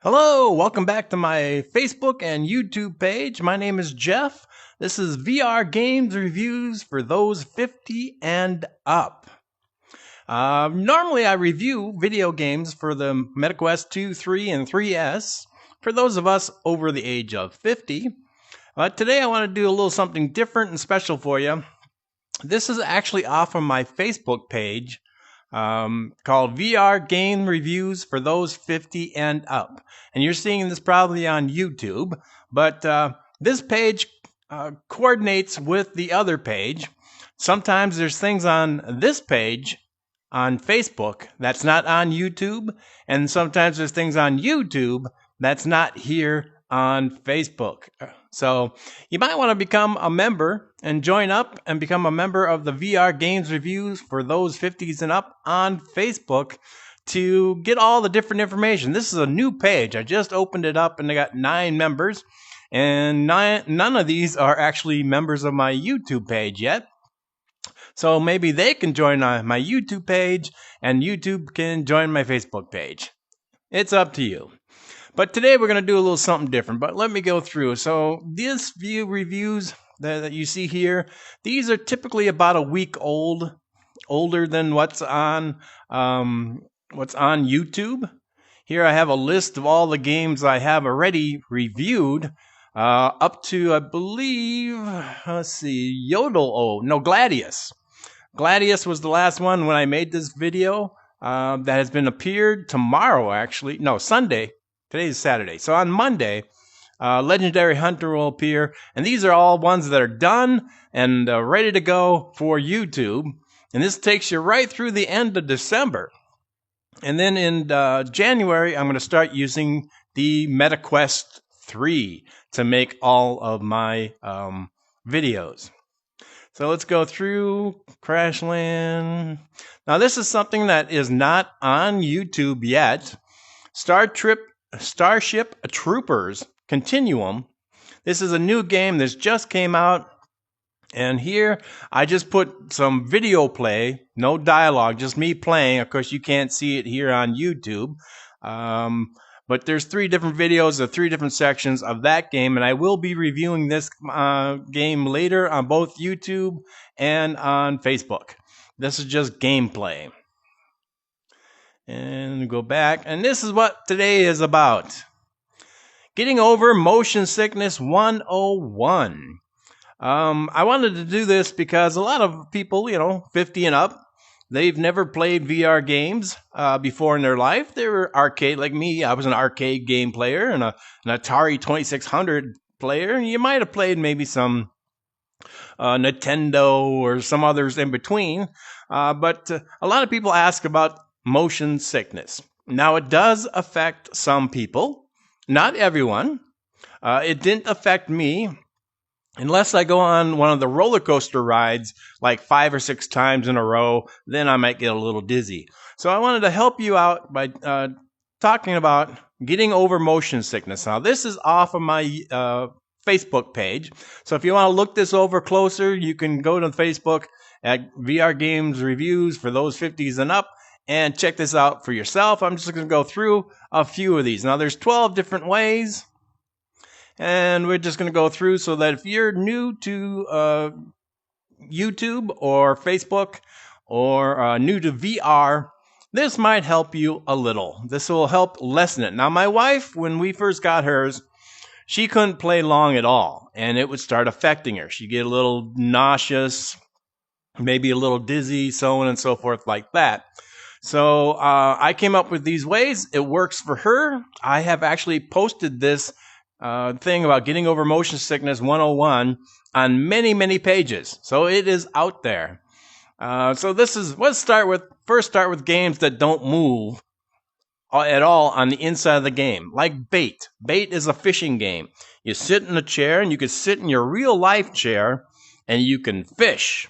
Hello, welcome back to my Facebook and YouTube page. My name is Jeff. This is VR games reviews for those 50 and up. Normally I review video games for the MetaQuest 2, 3, and 3S for those of us over the age of 50. Today I want to do a little something different and special for you. This is actually off of my Facebook page called VR Game Reviews for those 50 and up. And you're seeing this probably on YouTube, but this page coordinates with the other page. Sometimes there's things on this page on Facebook that's not on YouTube, and sometimes there's things on YouTube that's not here on Facebook. So you might want to become a member and join up and become a member of the VR Games Reviews for those 50s and up on Facebook to get all the different information. This is a new page. I just opened it up and I got 9 members, and none of these are actually members of my YouTube page yet. So maybe they can join my YouTube page and YouTube can join my Facebook page. It's up to you. But today we're going to do a little something different, but let me go through. So these view reviews that you see here, these are typically about a week old, older than what's on YouTube. Here I have a list of all the games I have already reviewed, up to, I believe, Gladius. Gladius was the last one when I made this video. That has been appeared tomorrow, actually. No, Sunday. Today is Saturday. So on Monday, Legendary Hunter will appear. And these are all ones that are done and ready to go for YouTube. And this takes you right through the end of December. And then in January, I'm going to start using the MetaQuest 3 to make all of my videos. So let's go through Crashland. Now this is something that is not on YouTube yet. Starship Troopers Continuum. This is a new game that just came out. And here I just put some video play, no dialogue, just me playing. Of course, you can't see it here on YouTube. But there's 3 different videos of 3 different sections of that game, and I will be reviewing this game later on both YouTube and on Facebook. This is just gameplay. And go back, and this is what today is about. Getting over motion sickness 101. I wanted to do this because a lot of people, 50 and up, they've never played VR games before in their life. They were arcade like me. I was an arcade game player and an Atari 2600 player. And you might have played maybe some Nintendo or some others in between. But a lot of people ask about motion sickness. Now, it does affect some people, not everyone. It didn't affect me unless I go on one of the roller coaster rides like 5 or 6 times in a row. Then I might get a little dizzy. So I wanted to help you out by talking about getting over motion sickness. Now, this is off of my Facebook page. So if you want to look this over closer, you can go to Facebook at VR Games Reviews for those 50s and up and check this out for yourself. I'm just going to go through a few of these. Now, there's 12 different ways, and we're just going to go through so that if you're new to YouTube or Facebook or new to VR, this might help you a little. This will help lessen it. Now, my wife, when we first got hers, she couldn't play long at all, and it would start affecting her. She'd get a little nauseous, maybe a little dizzy, so on and so forth like that. So I came up with these ways. It works for her. I have actually posted this thing about getting over motion sickness 101 on many, many pages. So it is out there. So let's start with games that don't move at all on the inside of the game, like Bait. Bait is a fishing game. You sit in a chair, and you can sit in your real life chair, and you can fish,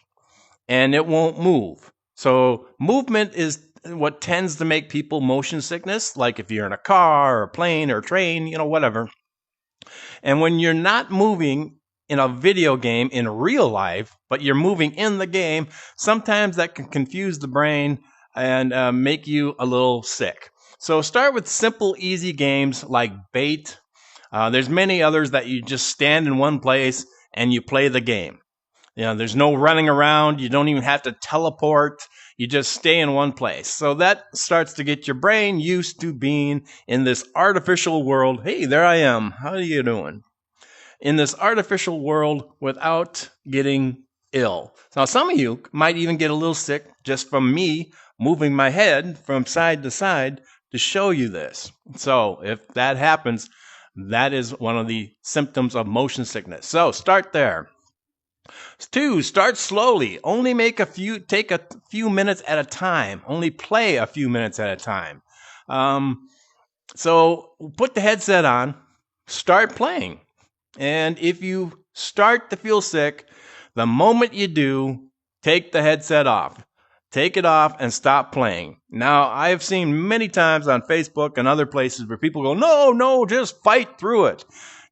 and it won't move. So movement is what tends to make people motion sickness, like if you're in a car or a plane or a train, whatever. And when you're not moving in a video game in real life, but you're moving in the game, sometimes that can confuse the brain and make you a little sick. So start with simple, easy games like bait. There's many others that you just stand in one place and you play the game. There's no running around. You don't even have to teleport. You just stay in one place. So that starts to get your brain used to being in this artificial world. Hey, there I am. How are you doing? In this artificial world without getting ill. Now, some of you might even get a little sick just from me moving my head from side to side to show you this. So if that happens, that is one of the symptoms of motion sickness. So start there. 2, start slowly. Only take a few minutes at a time. Only play a few minutes at a time. So put the headset on, start playing. And if you start to feel sick, the moment you do, take the headset off. Take it off and stop playing. Now, I've seen many times on Facebook and other places where people go, no, just fight through it.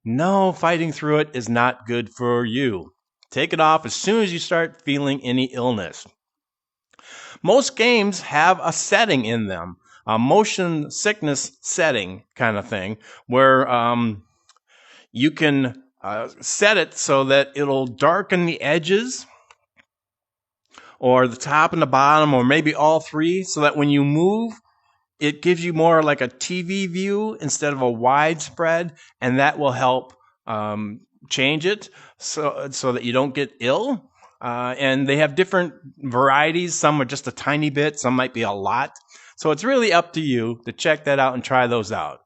No, fighting through it is not good for you. Take it off as soon as you start feeling any illness. Most games have a setting in them, a motion sickness setting kind of thing, where you can set it so that it'll darken the edges or the top and the bottom or maybe all three, so that when you move, it gives you more like a TV view instead of a widespread, and that will help change it so that you don't get ill. And they have different varieties. Some are just a tiny bit. Some might be a lot. So it's really up to you to check that out and try those out.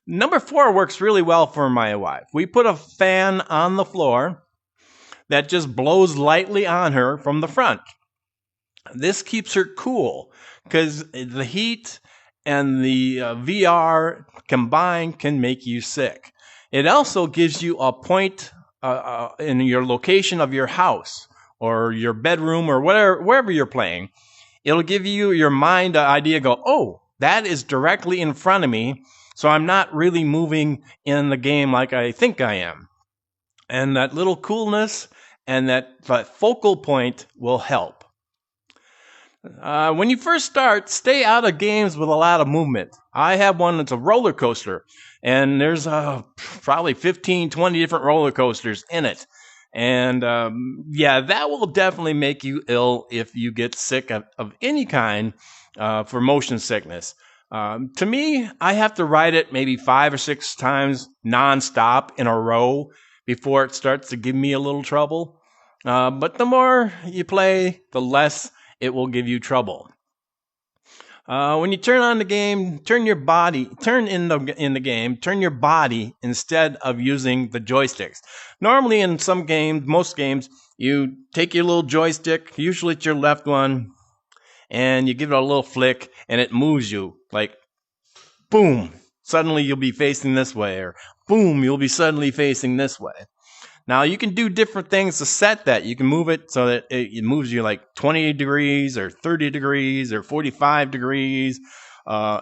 Number 4 works really well for my wife. We put a fan on the floor that just blows lightly on her from the front. This keeps her cool because the heat and the VR combined can make you sick. It also gives you a point in your location of your house or your bedroom or wherever you're playing. It'll give you your mind an idea, go, oh, that is directly in front of me, so I'm not really moving in the game like I think I am. And that little coolness and that focal point will help. When you first start, stay out of games with a lot of movement. I have one that's a roller coaster, and there's probably 15, 20 different roller coasters in it. And that will definitely make you ill if you get sick of any kind for motion sickness. To me, I have to ride it maybe 5 or 6 times nonstop in a row before it starts to give me a little trouble. But the more you play, the less it will give you trouble. When you turn on the game, turn your body instead of using the joysticks. Normally in most games, you take your little joystick, usually it's your left one, and you give it a little flick, and it moves you. Like, boom, suddenly you'll be facing this way, or boom, you'll be suddenly facing this way. Now, you can do different things to set that. You can move it so that it moves you like 20 degrees or 30 degrees or 45 degrees,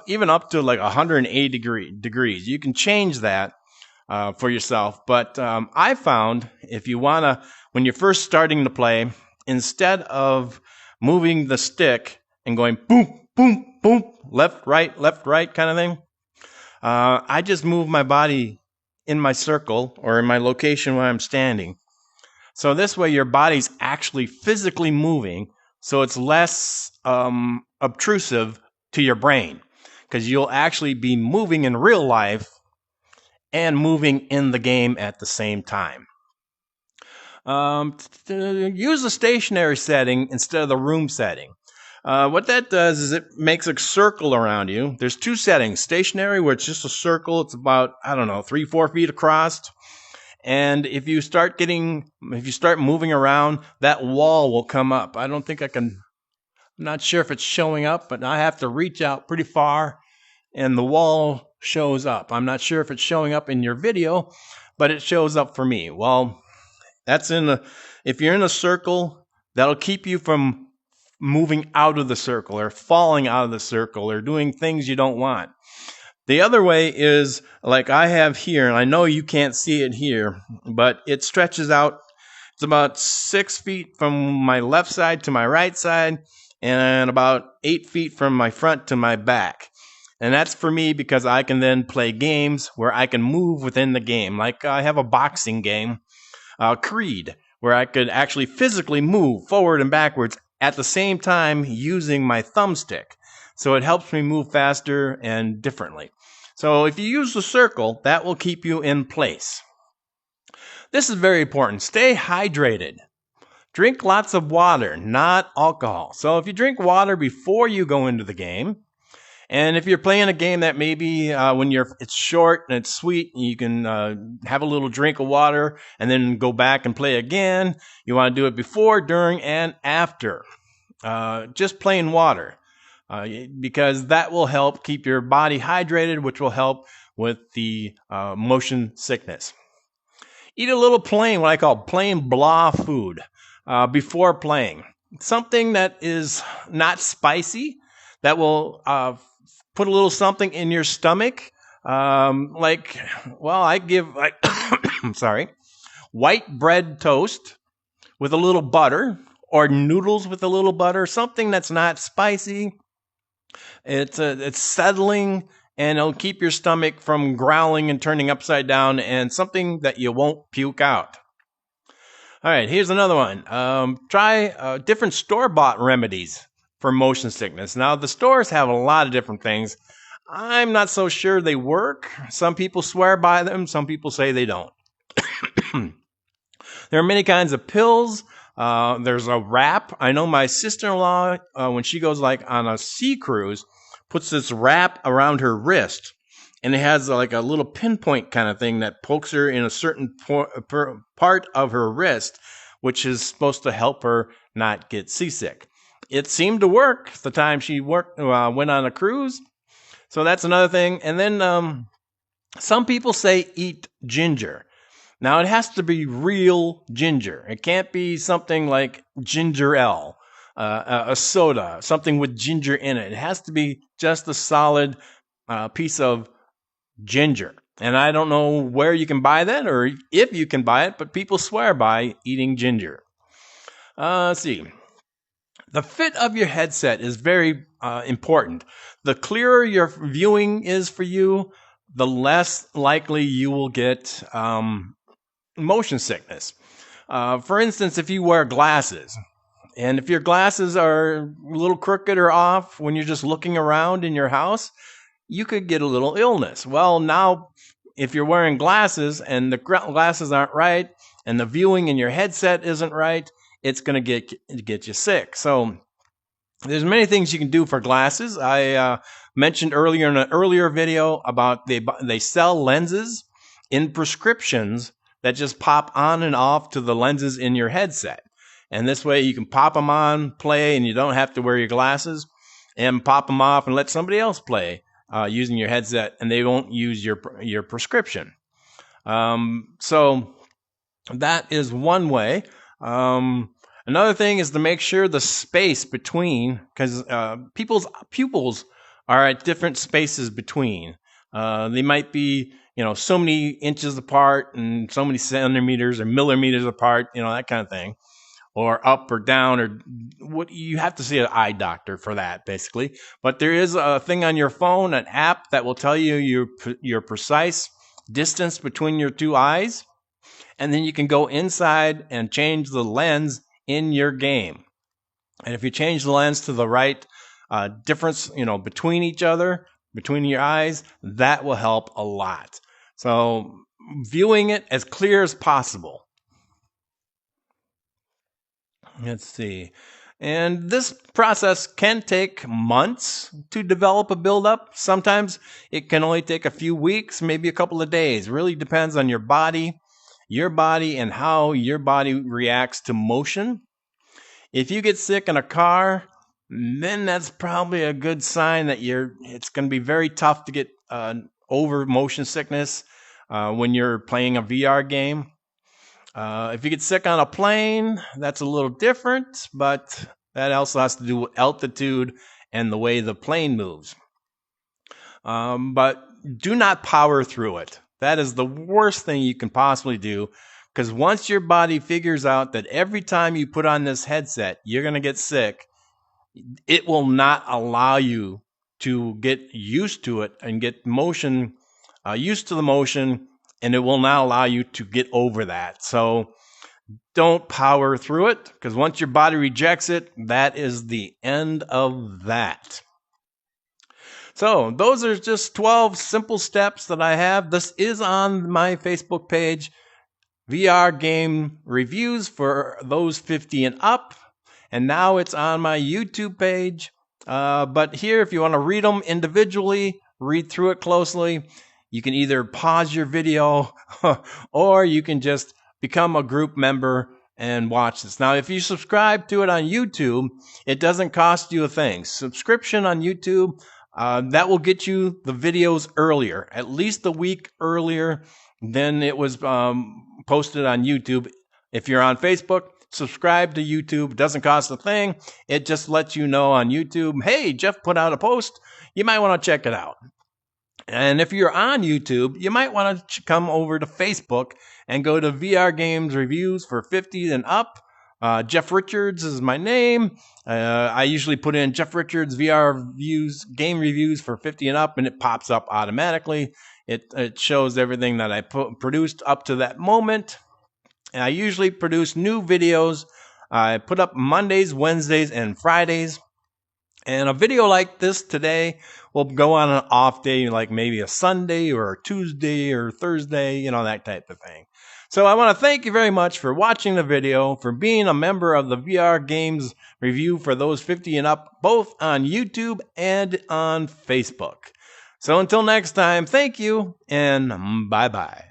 even up to like 180 degrees. You can change that for yourself. But I found if you want to, when you're first starting to play, instead of moving the stick and going boom, boom, boom, left, right kind of thing, I just move my body in my circle or in my location where I'm standing. So this way your body's actually physically moving, so it's less obtrusive to your brain, because you'll actually be moving in real life and moving in the game at the same time. Use the stationary setting instead of the room setting. What that does is it makes a circle around you. There's 2 settings. Stationary, where it's just a circle. It's about, 3-4 feet across. And if you start moving around, that wall will come up. I'm not sure if it's showing up, but I have to reach out pretty far and the wall shows up. I'm not sure if it's showing up in your video, but it shows up for me. Well, if you're in a circle, that'll keep you from moving out of the circle or falling out of the circle or doing things you don't want. The other way is like I have here, and I know you can't see it here, but it stretches out. It's about 6 feet from my left side to my right side and about 8 feet from my front to my back. And that's for me because I can then play games where I can move within the game. Like I have a boxing game, Creed, where I could actually physically move forward and backwards at the same time using my thumbstick. So it helps me move faster and differently. So if you use the circle, that will keep you in place. This is very important. Stay hydrated. Drink lots of water, not alcohol. So if you drink water before you go into the game, and if you're playing a game that maybe when it's short and it's sweet, you can have a little drink of water and then go back and play again. You want to do it before, during, and after. Just plain water, because that will help keep your body hydrated, which will help with the motion sickness. Eat a little plain, what I call plain blah food before playing. Something that is not spicy, that will put a little something in your stomach. I'm sorry, white bread toast with a little butter, or noodles with a little butter, something that's not spicy. It's settling, and it'll keep your stomach from growling and turning upside down, and something that you won't puke out. All right, here's another one. Try different store-bought remedies for motion sickness. Now, the stores have a lot of different things. I'm not so sure they work. Some people swear by them. Some people say they don't. There are many kinds of pills. There's a wrap. I know my sister-in-law, when she goes like on a sea cruise, puts this wrap around her wrist. And it has like a little pinpoint kind of thing that pokes her in a certain part of her wrist, which is supposed to help her not get seasick. It seemed to work the time she went on a cruise. So that's another thing. And then some people say eat ginger. Now, it has to be real ginger. It can't be something like ginger ale, a soda, something with ginger in it. It has to be just a solid piece of ginger. And I don't know where you can buy that or if you can buy it, but people swear by eating ginger. Let's see. The fit of your headset is very important. The clearer your viewing is for you, the less likely you will get motion sickness. For instance, if you wear glasses, and if your glasses are a little crooked or off when you're just looking around in your house, you could get a little illness. Well, now, if you're wearing glasses and the glasses aren't right and the viewing in your headset isn't right, it's going to get you sick. So there's many things you can do for glasses. I mentioned earlier in an earlier video about they sell lenses in prescriptions that just pop on and off to the lenses in your headset. And this way you can pop them on, play, and you don't have to wear your glasses, and pop them off and let somebody else play using your headset, and they won't use your prescription. So that is one way. Another thing is to make sure the space between, because people's pupils are at different spaces between. They might be, so many inches apart and so many centimeters or millimeters apart, that kind of thing, or up or down, or what you have to see an eye doctor for that, basically. But there is a thing on your phone, an app that will tell you your precise distance between your two eyes, and then you can go inside and change the lens in your game. And if you change the lens to the right difference, between each other, between your eyes, that will help a lot. So viewing it as clear as possible. Let's see. And this process can take months to develop a buildup. Sometimes it can only take a few weeks, maybe a couple of days. Really depends on your body and how your body reacts to motion. If you get sick in a car, then that's probably a good sign that it's going to be very tough to get over motion sickness when you're playing a VR game. If you get sick on a plane, that's a little different, but that also has to do with altitude and the way the plane moves. But do not power through it. That is the worst thing you can possibly do, because once your body figures out that every time you put on this headset, you're going to get sick, it will not allow you to get used to it and get used to the motion, and it will now allow you to get over that. So don't power through it, because once your body rejects it, that is the end of that. So those are just 12 simple steps that I have. This is on my Facebook page, VR game reviews for those 50 and up. And now it's on my YouTube page. But here, if you want to read them individually, read through it closely, you can either pause your video or you can just become a group member and watch this. Now, if you subscribe to it on YouTube, it doesn't cost you a thing. Subscription on YouTube, that will get you the videos earlier, at least a week earlier than it was posted on YouTube. If you're on Facebook, subscribe to YouTube. It doesn't cost a thing. It just lets you know on YouTube, hey, Jeff put out a post. You might want to check it out. And if you're on YouTube, you might want to come over to Facebook and go to VR Games Reviews for 50 and up. Jeff Richards is my name. I usually put in Jeff Richards VR reviews, game reviews for 50 and up, and it pops up automatically. It shows everything that I produced up to that moment. And I usually produce new videos. I put up Mondays, Wednesdays, and Fridays. And a video like this today will go on an off day, like maybe a Sunday or a Tuesday or Thursday, that type of thing. So I want to thank you very much for watching the video, for being a member of the VR Games Review for those 50 and up, both on YouTube and on Facebook. So until next time, thank you and bye-bye.